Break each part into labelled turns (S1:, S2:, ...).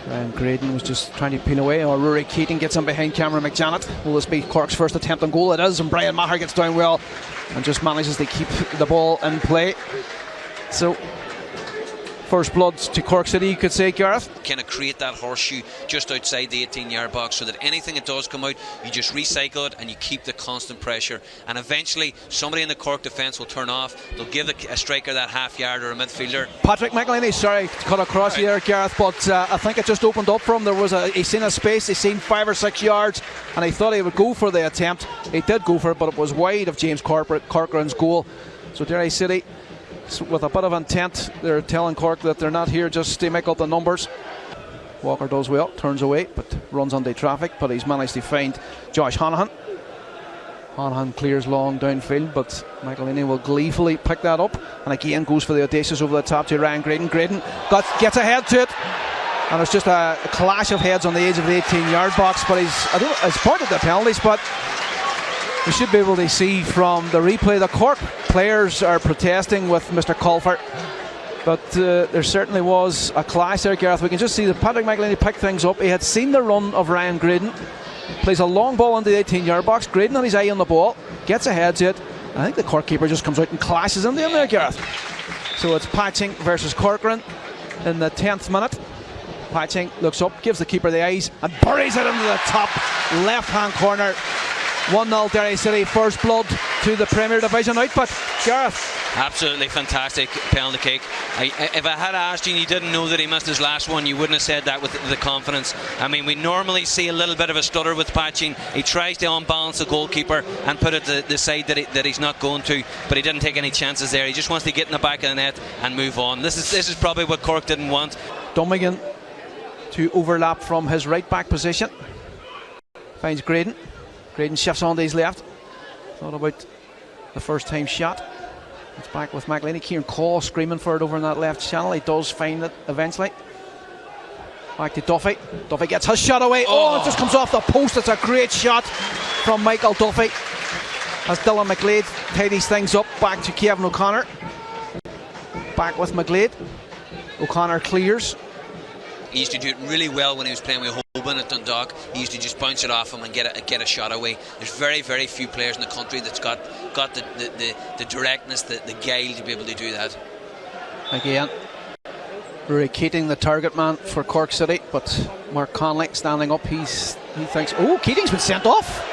S1: And Graydon was just trying to peel away, or Rory Keating gets in behind Cameron McJanet. Will this be Cork's first attempt on goal? It is, and Brian Maher gets down well and just manages to keep the ball in play. So first blood to Cork City, you could say, Gareth.
S2: Kind of create that horseshoe just outside the 18-yard box, so that anything that does come out, you just recycle it and you keep the constant pressure. And eventually, somebody in the Cork defence will turn off. They'll give a striker that half yard or a midfielder.
S1: Patrick McElhinney, sorry to cut across you there, Gareth, but I think it just opened up for him. There was he seen a space, he seen 5 or 6 yards, and he thought he would go for the attempt. He did go for it, but it was wide of James Corcoran's goal. So Derry City, with a bit of intent, they're telling Cork that they're not here just to make up the numbers. Walker does well, turns away, but runs into traffic, but he's managed to find Josh Honohan. Honohan clears long downfield, but McElhinney will gleefully pick that up, and again goes for the audacious over the top to Ryan Graydon. Graydon gets ahead to it, and it's just a clash of heads on the edge of the 18-yard box, but he's pointed the penalties, but we should be able to see from the replay the Cork players are protesting with Mr. Colfer, but there certainly was a clash there, Gareth. We can just see that Patrick McElhinney picked things up. He had seen the run of Ryan Graydon, plays a long ball into the 18-yard box. Graydon on his eye on the ball, gets ahead to it. I think the Cork keeper just comes out and clashes into him there, Gareth. So it's Patching versus Corcoran in the 10th minute. Patching looks up, gives the keeper the eyes, and buries it into the top left-hand corner. 1-0 Derry City, first blood to the Premier Division output. Gareth.
S2: Absolutely fantastic penalty kick. If I had asked you and you didn't know that he missed his last one, you wouldn't have said that with the confidence. I mean, we normally see a little bit of a stutter with Patching. He tries to unbalance the goalkeeper and put it to the side that he's not going to, but he didn't take any chances there. He just wants to get in the back of the net and move on. This is probably what Cork didn't want.
S1: Dummigan to overlap from his right back position. Finds Graydon. Graydon shifts onto his left. Thought about the first time shot. It's back with McElhinney. Kieran Call screaming for it over in that left channel. He does find it eventually. Back to Duffy. Duffy gets his shot away. Oh, it just comes off the post. It's a great shot from Michael Duffy as Dylan McGlade tidies things up. Back to Kevin O'Connor. Back with McGlade. O'Connor clears.
S2: He used to do it really well when he was playing with Hoban at Dundalk. He used to just bounce it off him and get a shot away. There's very, very few players in the country that's got the directness, the guile to be able to do that. Again,
S1: Rory Keating, the target man for Cork City, but Mark Conley standing up. He thinks, oh, Keating's been sent off.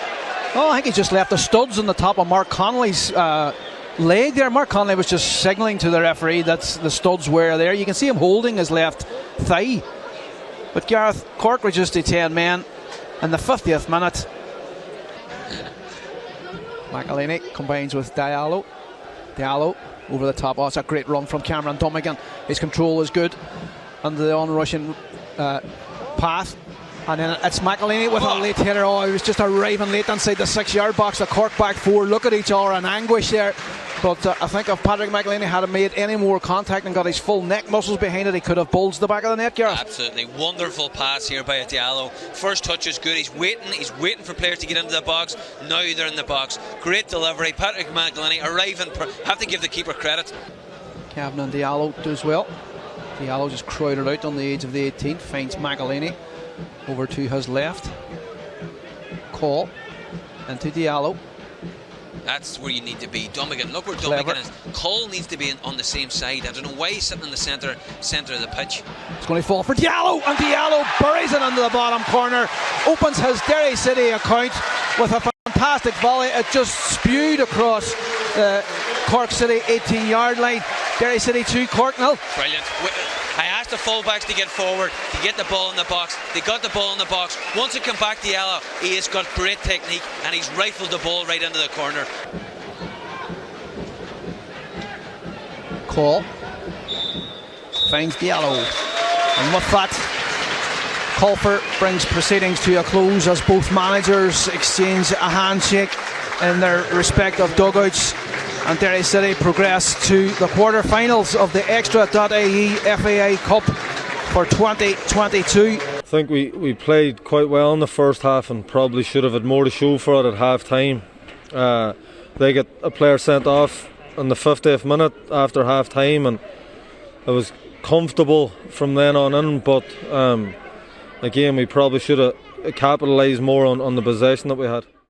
S1: Oh, I think he just left the studs on the top of Mark Conley's leg there. Mark Conley was just signalling to the referee that the studs were there. You can see him holding his left thigh. But Gareth, Cork reduced to 10 men in the 50th minute. McElhinney combines with Diallo. Diallo over the top. Oh, it's a great run from Cameron Dummigan. His control is good under the on-rushing path. And then it's McElhinney with a late hitter. Oh, he was just arriving late inside the 6-yard box. The Cork back four look at each other in anguish there. But I think if Patrick McElhinney had made any more contact and got his full neck muscles behind it, he could have bulged the back of the net, Gareth.
S2: Absolutely wonderful pass here by Diallo. First touch is good. He's waiting for players to get into the box. Now they're in the box. Great delivery. Patrick McElhinney arriving. Have to give the keeper credit.
S1: Kevin and Diallo does well. Diallo just crowded out on the edge of the 18th. Finds McElhinney over to his left. Call into Diallo.
S2: That's where you need to be. Dummigan, look where Dummigan is. Cole needs to be on the same side. I don't know why he's sitting in the centre of the pitch.
S1: It's going to fall for Diallo, and Diallo buries it into the bottom corner. Opens his Derry City account with a fantastic volley. It just spewed across the Cork City 18-yard line. Derry City 2, Cork 0.
S2: Brilliant. I asked the fullbacks to get forward to get the ball in the box. They got the ball in the box. Once it came back to Diallo, he has got great technique and he's rifled the ball right into the corner.
S1: Call finds Diallo, and with that, Colfer brings proceedings to a close as both managers exchange a handshake in their respective dugouts, and Derry City progress to the quarter-finals of the Extra.ie FAI Cup for 2022.
S3: I think we played quite well in the first half and probably should have had more to show for it at half time. They get a player sent off in the 50th minute after half time, and it was comfortable from then on in, but again, we probably should have capitalised more on the possession that we had.